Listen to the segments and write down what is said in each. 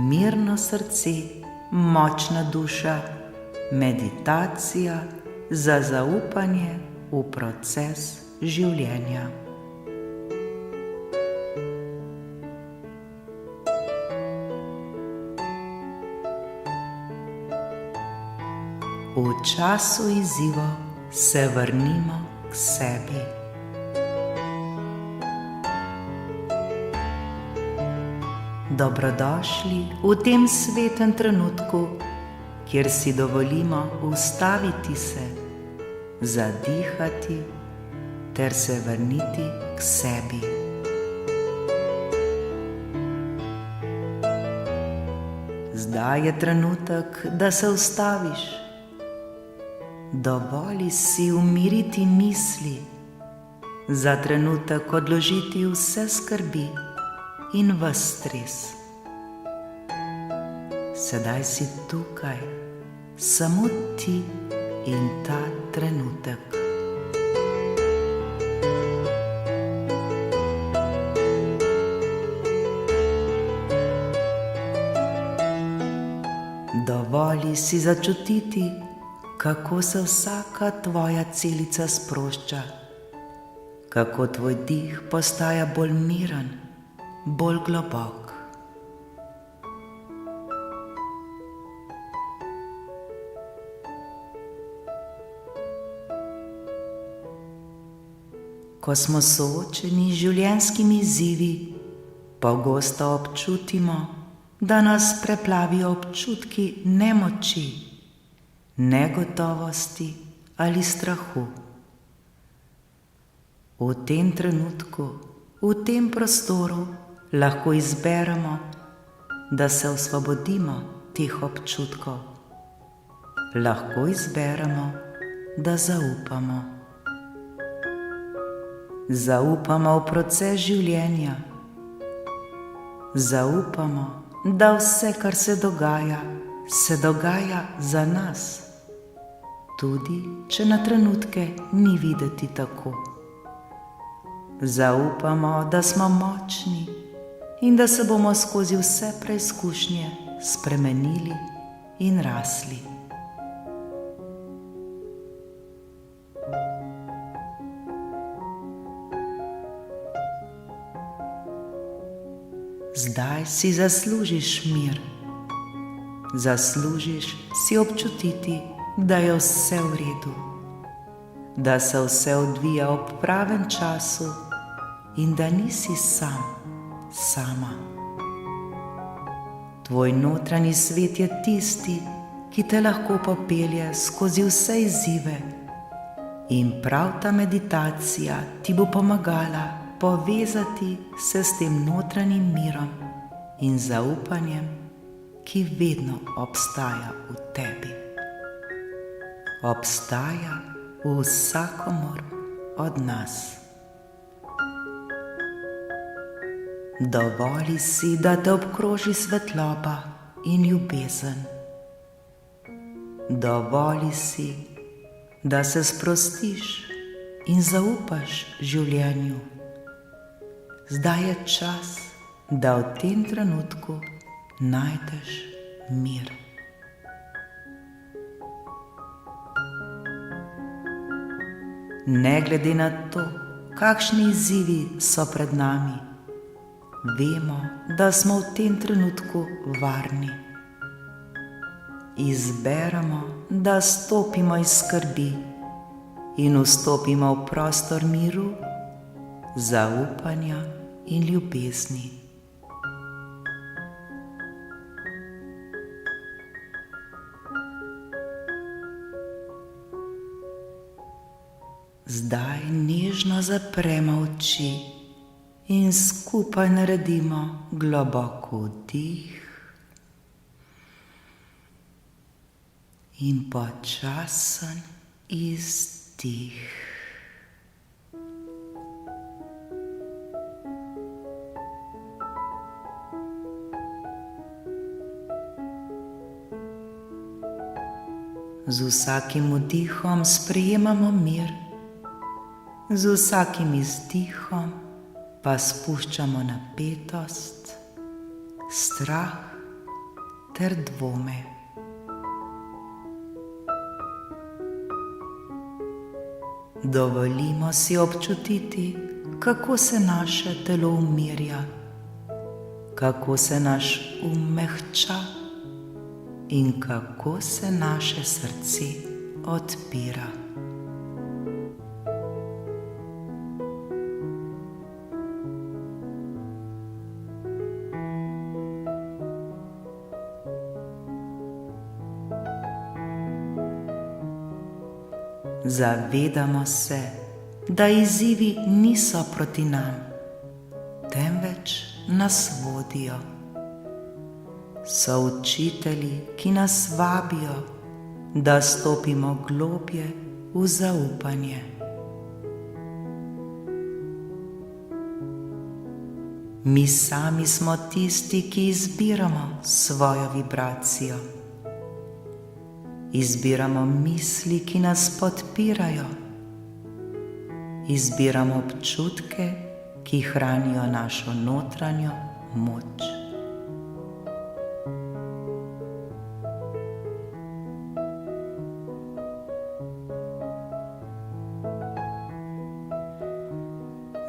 mirno srce, močna duša, meditacija za zaupanje v proces življenja. V času izzivov se vrnimo k sebi. Dobrodošli v tem svetem trenutku, kjer si dovolimo ustaviti se, zadihati ter se vrniti k sebi. Zdaj je trenutek, da se ustaviš. Dovoli si umiriti misli, za trenutek odložiti vse skrbi in ves stres. Sedaj si tukaj, samo ti in ta trenutek. Dovoli si začutiti, kako se vsaka tvoja celica sprošča, kako tvoj dih postaja bolj miren, bolj globok. Ko smo soočeni z življenjskimi izzivi, pogosto občutimo, da nas preplavijo občutki nemoči, negotovosti ali strahu. V tem trenutku, v tem prostoru lahko izberemo, da se osvobodimo teh občutkov. Lahko izberemo, da zaupamo. Zaupamo v proces življenja. Zaupamo, da vse, kar se dogaja za nas, tudi če na trenutke ni videti tako. Zaupamo, da smo močni in da se bomo skozi vse preizkušnje spremenili in rasli. Zdaj si zaslužiš mir. Zaslužiš si občutiti, da je vse v redu, da se vse odvija ob pravem času in da nisi sam, sama. Tvoj notranji svet je tisti, ki te lahko popelje skozi vse izzive, in prav ta meditacija ti bo pomagala povezati se s tem notranjim mirom in zaupanjem, ki vedno obstaja v tebi. Obstaja v vsakomur od nas. Dovoli si, da te obkroži svetloba in ljubezen. Dovoli si, da se sprostiš in zaupaš življenju. Zdaj je čas, da v tem trenutku najdeš mir. Ne glede na to, kakšni izzivi so pred nami, vemo, da smo v tem trenutku varni. Izberemo, da stopimo iz skrbi in vstopimo v prostor miru, zaupanja in ljubezni. Zdaj nežno zapremo oči in skupaj naredimo globok vdih in počasen izdih. Z vsakim vdihom sprejemamo mir, z vsakim izdihom pa spuščamo napetost, strah ter dvome. Dovolimo si občutiti, kako se naše telo umirja, kako se naš mehča in kako se naše srce odpira. Zavedamo se, da izzivi niso proti nam, temveč nas vodijo. So učitelji, ki nas vabijo, da stopimo globlje v zaupanje. Mi sami smo tisti, ki izbiramo svojo vibracijo. Izbiramo misli, ki nas podpirajo. Izbiramo občutke, ki hranijo našo notranjo moč.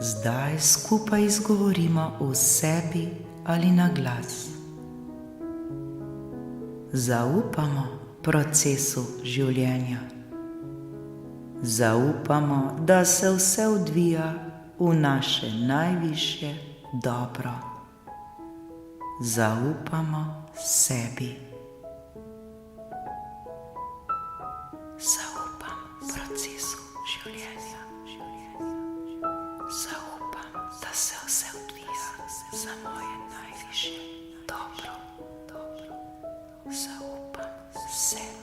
Zdaj skupaj izgovorimo v sebi ali na glas. Zaupamo procesu življenja. Zaupamo, da se vse odvija v naše najvišje dobro. Zaupamo sebi. Zaupam procesu življenja. Zaupam, da se vse odvija za moje najvišje dobro. Zaupam sebi.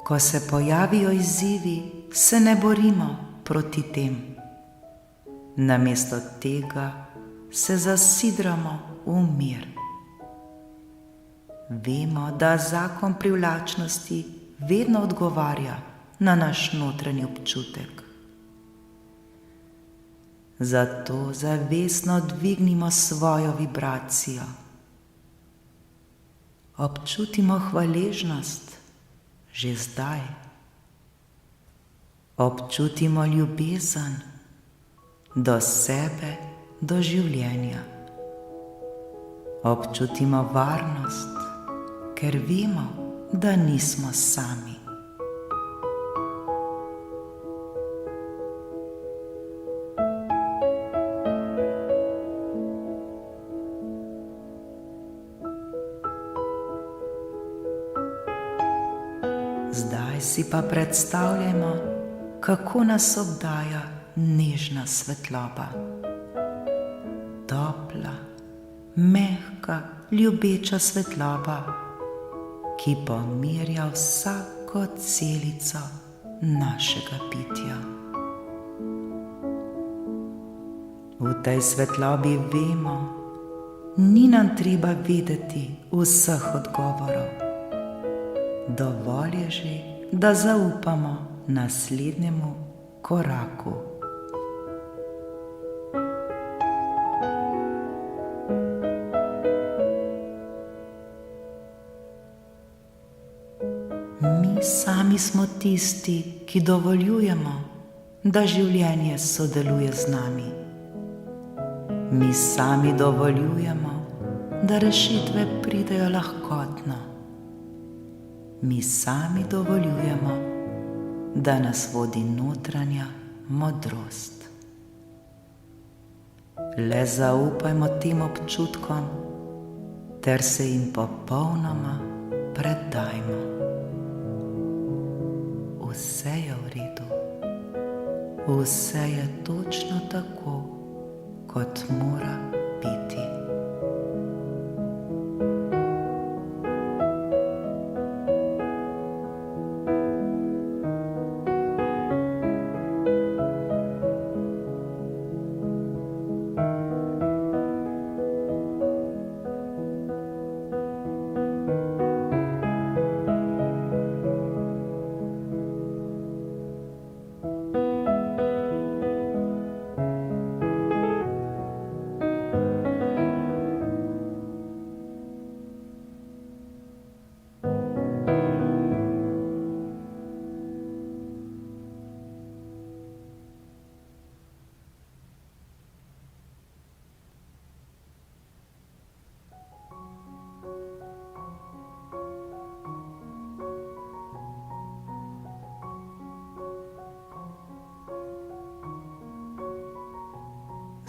Ko se pojavijo izzivi, se ne borimo proti tem. Namesto tega se zasidramo v mir. Vemo, da zakon privlačnosti vedno odgovarja na naš notranji občutek. Zato zavestno dvignimo svojo vibracijo. Občutimo hvaležnost že zdaj. Občutimo ljubezen do sebe, do življenja. Občutimo varnost, ker vemo, da nismo sami. Zdaj si pa predstavljamo, kako nas obdaja nežna svetloba. Topla, mehka, ljubeča svetloba, ki pomirja vsako celico našega bitja. V tej svetlobi vemo, ni nam treba vedeti vseh odgovorov. Dovolj je že, da zaupamo naslednjemu koraku. Mi sami smo tisti, ki dovoljujemo, da življenje sodeluje z nami. Mi sami dovoljujemo, da rešitve pridejo lahkotno. Mi sami dovoljujemo, da nas vodi notranja modrost. Le zaupajmo tem občutkom ter se jim popolnoma predajmo. Vse je v redu, vse je točno tako, kot mora biti.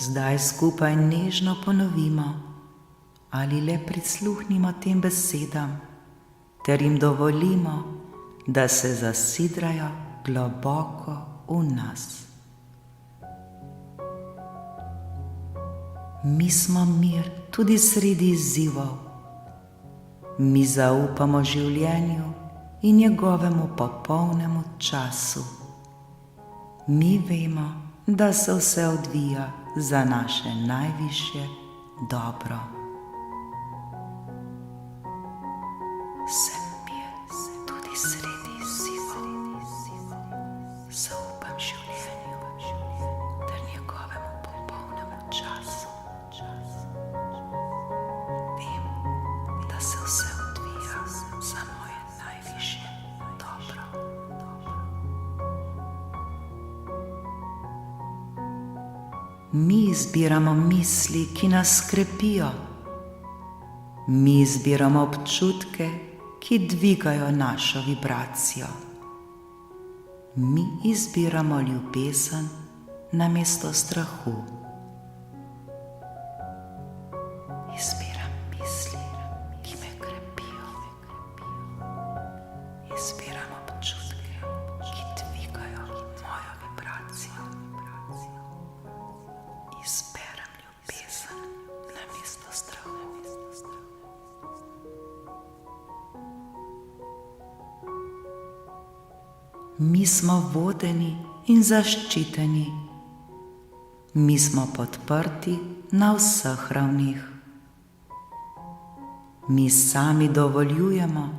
Zdaj skupaj nežno ponovimo ali le prisluhnimo tem besedam ter jim dovolimo, da se zasidrajo globoko v nas. Mi smo mir tudi sredi izzivov. Mi zaupamo življenju in njegovemu popolnemu času. Mi vemo, da se vse odvija za naše najvišje dobro. Sem mir tudi sredi izzivov. Zaupam življenju ter njegovemu popolnemu času. Vem, da se vse odvija za moje najvišje dobro. Mi izbiramo misli, ki nas krepijo. Mi izbiramo občutke, ki dvigajo našo vibracijo. Mi izbiramo ljubezen namesto strahu. Izbiram misli, ki me krepijo. Izbiram občutke, ki dvigajo mojo vibracijo. Izberem ljubezen namesto strahu. Mi smo vodeni in zaščiteni. Mi smo podprti na vseh ravnih. Mi sami dovoljujemo,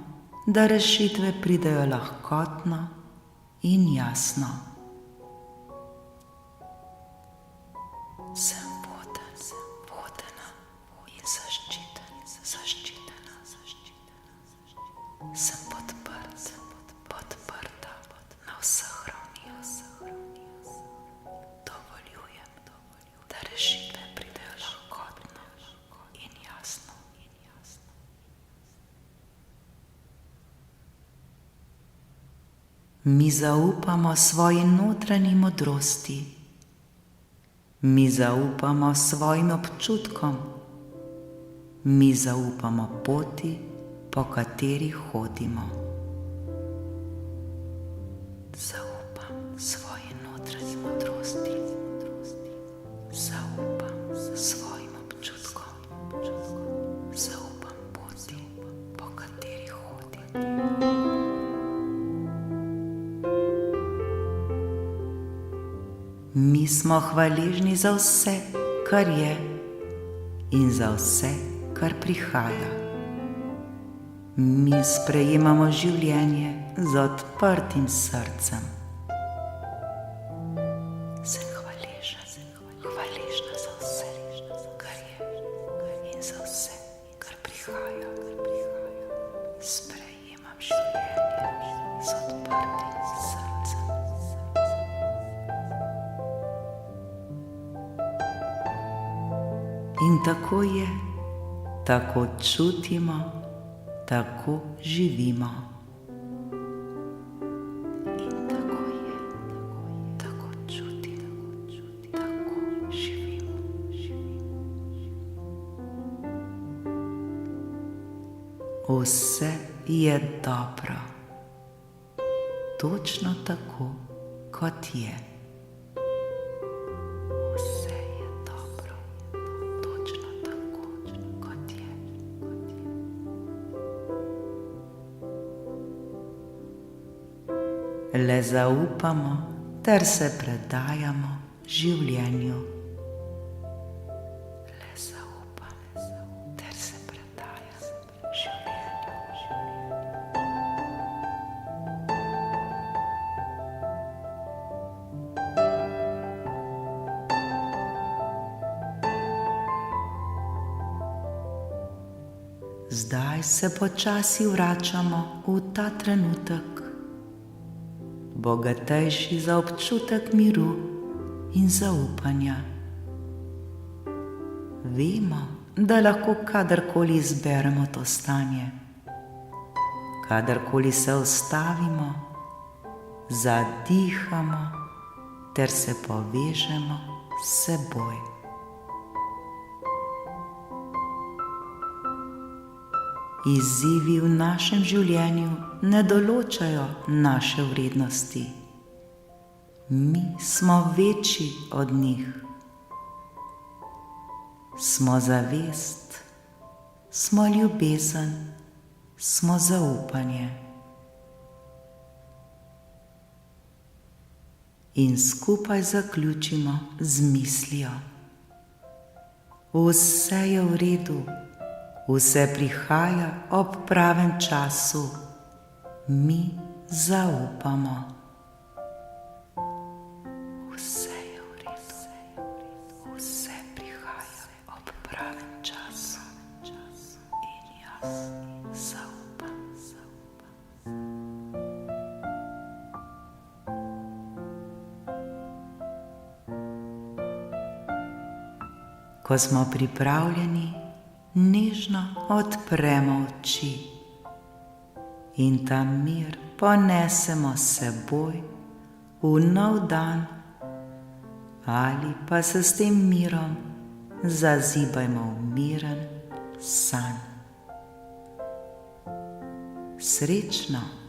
da rešitve pridejo lahkotno in jasno. Sem vodena in zaščitena. Sem podprta na vseh ravnih. Dovoljujem, da rešitve pridejo lahkotno in jasno. Mi zaupamo svoji notranji modrosti. Mi zaupamo svojim občutkom. Mi zaupamo poti, po kateri hodimo. Zaupam svoji notranji modrosti. Zaupam svojim občutkom. Zaupam poti, po kateri hodim. Mi smo hvaležni za vse, kar je, in za vse, kar prihaja. Mi sprejemamo življenje z odprtim srcem. Sem hvaležna za vse, kar je, in za vse, kar prihaja. Sprejemam življenje z odprtim srcem. In tako je, tako čutimo, tako živimo. In tako je, tako čutimo, tako živimo. Vse je dobro, točno tako, kot je. Le zaupamo ter se predajamo življenju. Le zaupam ter se predajam življenju. Zdaj se počasi vračamo v ta trenutek, bogatejši za občutek miru in zaupanja. Vemo, da lahko kadarkoli izberemo to stanje, kadarkoli se ustavimo, zadihamo ter se povežemo s seboj. Izzivi v našem življenju ne določajo naše vrednosti. Mi smo večji od njih. Smo zavest, smo ljubezen, smo zaupanje. In skupaj zaključimo z mislijo: vse je v redu, vse prihaja ob pravem času, mi zaupamo. Vse je v redu, vse prihaja ob pravem času in jaz zaupam. Ko smo pripravljeni, nežno odpremo oči in ta mir ponesemo s seboj v nov dan ali pa se s tem mirom zazibajmo v miren sanj. Srečno!